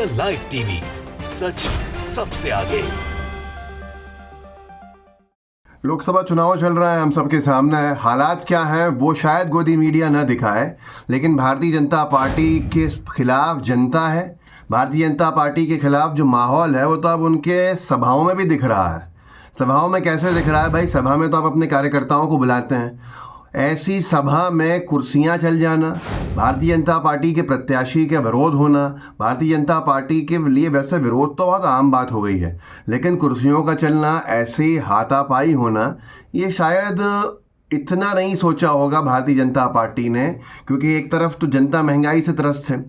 The live TV, सच सबसे आगे। लोकसभा चुनाव चल रहा है, हम सबके सामने है। हालात क्या हैं वो शायद गोदी मीडिया न दिखाए, लेकिन भारतीय जनता पार्टी के खिलाफ जनता है। भारतीय जनता पार्टी के खिलाफ जो माहौल है वो तो अब उनके सभाओं में भी दिख रहा है। सभाओं में कैसे दिख रहा है भाई? सभा में तो आप अपने कार्यकर्ताओं को बुलाते हैं, ऐसी सभा में कुर्सियां चल जाना, भारतीय जनता पार्टी के प्रत्याशी का विरोध होना। भारतीय जनता पार्टी के लिए वैसे विरोध तो बहुत आम बात हो गई है, लेकिन कुर्सियों का चलना, ऐसी हाथापाई होना, ये शायद इतना नहीं सोचा होगा भारतीय जनता पार्टी ने। क्योंकि एक तरफ तो जनता महंगाई से त्रस्त है,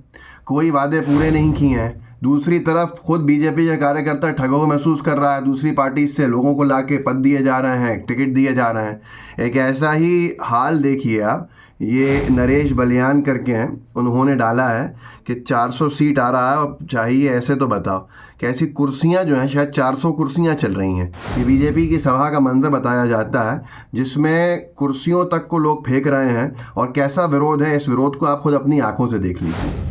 कोई वादे पूरे नहीं किए हैं। दूसरी तरफ खुद बीजेपी का कार्यकर्ता ठगों महसूस कर रहा है, दूसरी पार्टी से लोगों को लाके पद दिए जा रहे हैं, टिकट दिए जा रहे हैं। एक ऐसा ही हाल देखिए आप, ये नरेश बलियान करके हैं, उन्होंने डाला है कि 400 सीट आ रहा है और चाहिए ऐसे। तो बताओ कैसी कुर्सियां जो हैं, शायद 400 कुर्सियां चल रही हैं। ये बीजेपी की सभा का मंजर बताया जाता है, जिसमें कुर्सियों तक को लोग फेंक रहे हैं। और कैसा विरोध है, इस विरोध को आप खुद अपनी आंखों से देख लीजिए।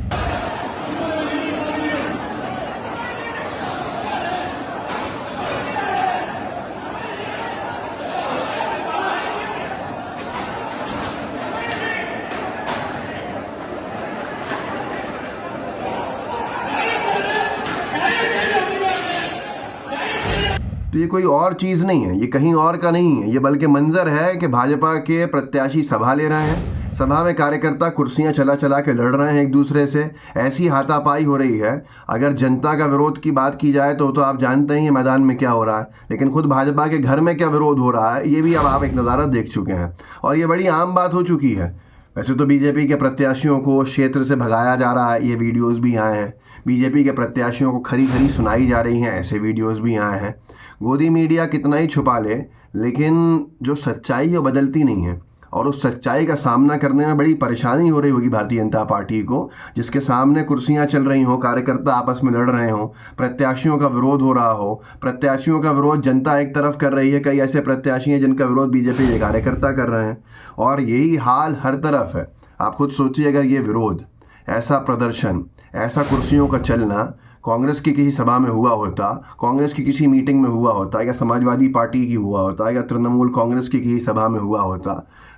तो ये कोई और चीज़ नहीं है, ये कहीं और का नहीं है, ये बल्कि मंजर है कि भाजपा के प्रत्याशी सभा ले रहे हैं। सभा में कार्यकर्ता कुर्सियां चला चला के लड़ रहे हैं एक दूसरे से, ऐसी हाथापाई हो रही है। अगर जनता का विरोध की बात की जाए तो आप जानते हैं मैदान में क्या हो रहा है, लेकिन खुद भाजपा के घर में क्या विरोध हो रहा है ये भी अब आप एक नज़ारा देख चुके हैं, और ये बड़ी आम बात हो चुकी है। वैसे तो बीजेपी के प्रत्याशियों को क्षेत्र से भगाया जा रहा है, ये वीडियोज़ भी आए हैं। बीजेपी के प्रत्याशियों को खरी खरी सुनाई जा रही हैं, ऐसे वीडियोज़ भी आए हैं। गोदी मीडिया कितना ही छुपा ले, लेकिन जो सच्चाई है वो बदलती नहीं है, और उस सच्चाई का सामना करने में बड़ी परेशानी हो रही होगी भारतीय जनता पार्टी को, जिसके सामने कुर्सियां चल रही हों, कार्यकर्ता आपस में लड़ रहे हों, प्रत्याशियों का विरोध हो रहा हो। प्रत्याशियों का विरोध जनता एक तरफ कर रही है, कई ऐसे प्रत्याशी हैं जिनका विरोध बीजेपी के कार्यकर्ता कर रहे हैं, और यही हाल हर तरफ है। आप खुद सोचिए, अगर ये विरोध, ऐसा प्रदर्शन, ऐसा कुर्सियों का चलना कांग्रेस की किसी सभा में हुआ होता, कांग्रेस की किसी मीटिंग में हुआ होता, या समाजवादी पार्टी की हुआ होता, या तृणमूल कांग्रेस की किसी सभा में हुआ होता,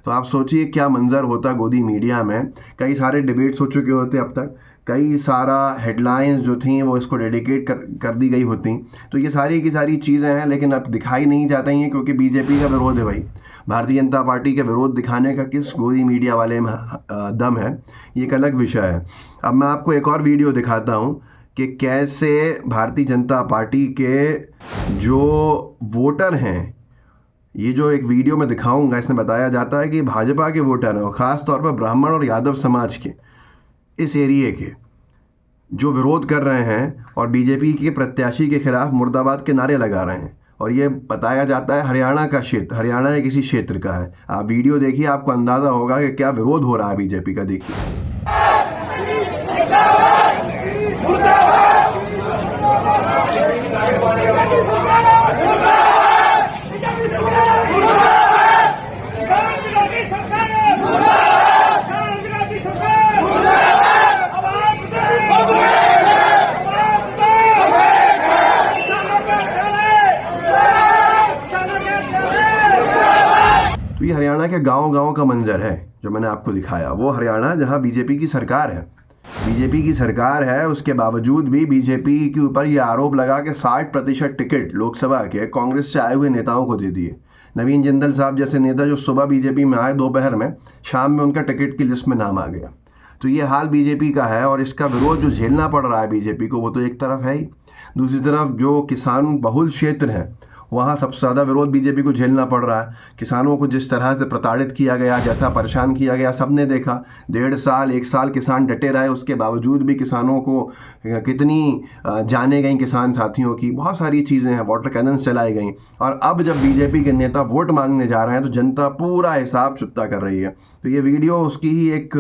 तो आप सोचिए क्या मंजर होता गोदी मीडिया में। कई सारे डिबेट्स हो चुके होते अब तक, कई सारा हेडलाइंस जो थी वो इसको डेडिकेट कर दी गई होती। तो ये सारी की सारी चीज़ें हैं, लेकिन अब दिखाई नहीं जाती हैं, क्योंकि बीजेपी का विरोध है भाई। भारतीय जनता पार्टी के विरोध दिखाने का किस गोदी मीडिया वाले में दम है, ये एक अलग विषय है। अब मैं आपको एक और वीडियो दिखाता हूँ कि कैसे भारतीय जनता पार्टी के जो वोटर हैं, ये जो एक वीडियो में दिखाऊंगा, इसमें बताया जाता है कि भाजपा के वोटर हैं, और ख़ास तौर पर ब्राह्मण और यादव समाज के, इस एरिए के, जो विरोध कर रहे हैं और बीजेपी के प्रत्याशी के खिलाफ मुर्दाबाद के नारे लगा रहे हैं। और ये बताया जाता है हरियाणा का क्षेत्र, हरियाणा के किसी क्षेत्र का है। आप वीडियो देखिए, आपको अंदाज़ा होगा कि क्या विरोध हो रहा है बीजेपी का। देखिए, तो ये हरियाणा के गांव-गांव का मंजर है जो मैंने आपको दिखाया। वो हरियाणा जहां बीजेपी की सरकार है, बीजेपी की सरकार है, उसके बावजूद भी बीजेपी के ऊपर ये आरोप लगा कि 60% टिकट लोकसभा के कांग्रेस से आए हुए नेताओं को दे दिए। नवीन जिंदल साहब जैसे नेता जो सुबह बीजेपी में आए, दोपहर में, शाम में उनका टिकट की लिस्ट में नाम आ गया। तो ये हाल बीजेपी का है, और इसका विरोध जो झेलना पड़ रहा है बीजेपी को, वो तो एक तरफ है ही। दूसरी तरफ जो किसान बहुल क्षेत्र हैं, वहाँ सबसे ज़्यादा विरोध बीजेपी को झेलना पड़ रहा है। किसानों को जिस तरह से प्रताड़ित किया गया, जैसा परेशान किया गया, सबने देखा। 1.5 साल 1 साल किसान डटे रहे, उसके बावजूद भी किसानों को कितनी जाने गई किसान साथियों की, बहुत सारी चीज़ें हैं, वाटर कैनन चलाई गई। और अब जब बीजेपी के नेता वोट मांगने जा रहे हैं तो जनता पूरा हिसाब चुकता कर रही है। तो ये वीडियो उसकी ही एक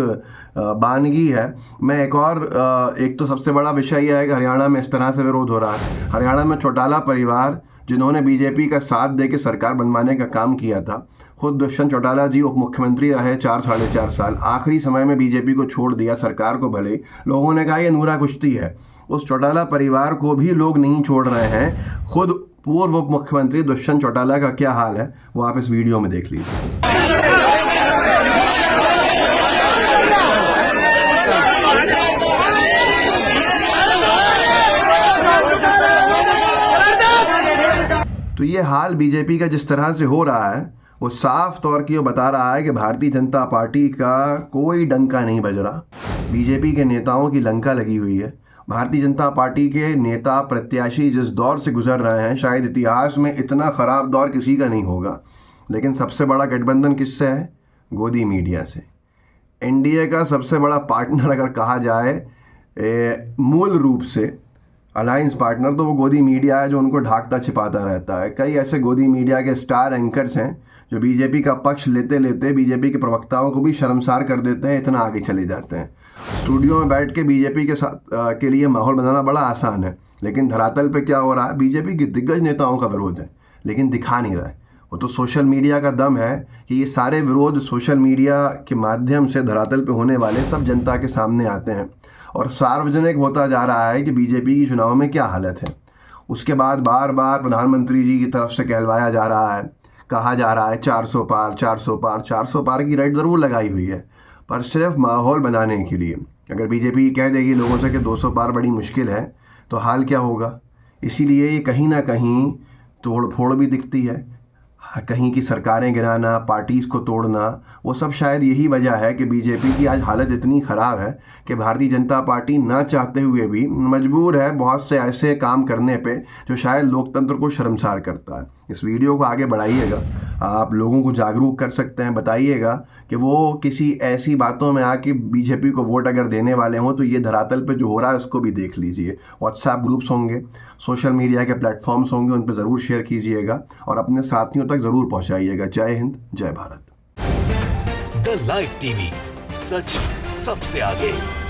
बानगी है। मैं एक तो सबसे बड़ा विषय यह है कि हरियाणा में इस तरह से विरोध हो रहा है। हरियाणा में चौटाला परिवार, जिन्होंने बीजेपी का साथ देकर सरकार बनवाने का काम किया था, खुद दुष्यंत चौटाला जी उप मुख्यमंत्री रहे 4 साढ़े 4 साल, आखिरी समय में बीजेपी को छोड़ दिया सरकार को। भले लोगों ने कहा ये नूरा कुश्ती है, उस चौटाला परिवार को भी लोग नहीं छोड़ रहे हैं। खुद पूर्व उप मुख्यमंत्री दुष्यंत चौटाला का क्या हाल है वो आप इस वीडियो में देख लीजिए। तो ये हाल बीजेपी का जिस तरह से हो रहा है वो साफ तौर की वो बता रहा है कि भारतीय जनता पार्टी का कोई डंका नहीं बज रहा। बीजेपी के नेताओं की लंका लगी हुई है। भारतीय जनता पार्टी के नेता प्रत्याशी जिस दौर से गुजर रहे हैं, शायद इतिहास में इतना ख़राब दौर किसी का नहीं होगा। लेकिन सबसे बड़ा गठबंधन किससे है? गोदी मीडिया से। एनडीए का सबसे बड़ा पार्टनर अगर कहा जाए मूल रूप से अलायंस पार्टनर, तो वो गोदी मीडिया है जो उनको ढाकता छिपाता रहता है। कई ऐसे गोदी मीडिया के स्टार एंकर्स हैं जो बीजेपी का पक्ष लेते लेते बीजेपी के प्रवक्ताओं को भी शर्मसार कर देते हैं, इतना आगे चले जाते हैं। स्टूडियो में बैठ के बीजेपी के साथ के लिए माहौल बनाना बड़ा आसान है, लेकिन धरातल पे क्या हो रहा है? बीजेपी के दिग्गज नेताओं का विरोध है, लेकिन दिखा नहीं रहा है। वो तो सोशल मीडिया का दम है कि ये सारे विरोध सोशल मीडिया के माध्यम से धरातल पे होने वाले सब जनता के सामने आते हैं और सार्वजनिक होता जा रहा है कि बीजेपी की चुनाव में क्या हालत है। उसके बाद बार बार प्रधानमंत्री जी की तरफ से कहलवाया जा रहा है, कहा जा रहा है 400 पार 400 पार 400 पार की राइट ज़रूर लगाई हुई है, पर सिर्फ माहौल बनाने के लिए। अगर बीजेपी कह देगी लोगों से कि 200 पार बड़ी मुश्किल है, तो हाल क्या होगा? इसीलिए ये कहीं ना कहीं तोड़ फोड़ भी दिखती है। कहीं की सरकारें गिराना, पार्टीज़ को तोड़ना, वो सब शायद यही वजह है कि बीजेपी की आज हालत इतनी ख़राब है कि भारतीय जनता पार्टी ना चाहते हुए भी मजबूर है बहुत से ऐसे काम करने पे जो शायद लोकतंत्र को शर्मसार करता है। इस वीडियो को आगे बढ़ाइएगा, आप लोगों को जागरूक कर सकते हैं। बताइएगा कि वो किसी ऐसी बातों में आके बीजेपी को वोट अगर देने वाले हों तो ये धरातल पे जो हो रहा है उसको भी देख लीजिए। व्हाट्सएप ग्रुप्स होंगे, सोशल मीडिया के प्लेटफॉर्म्स होंगे, उन पर ज़रूर शेयर कीजिएगा और अपने साथियों तक ज़रूर पहुंचाइएगा। जय हिंद, जय भारत। द लाइव टीवी, सच सबसे आगे।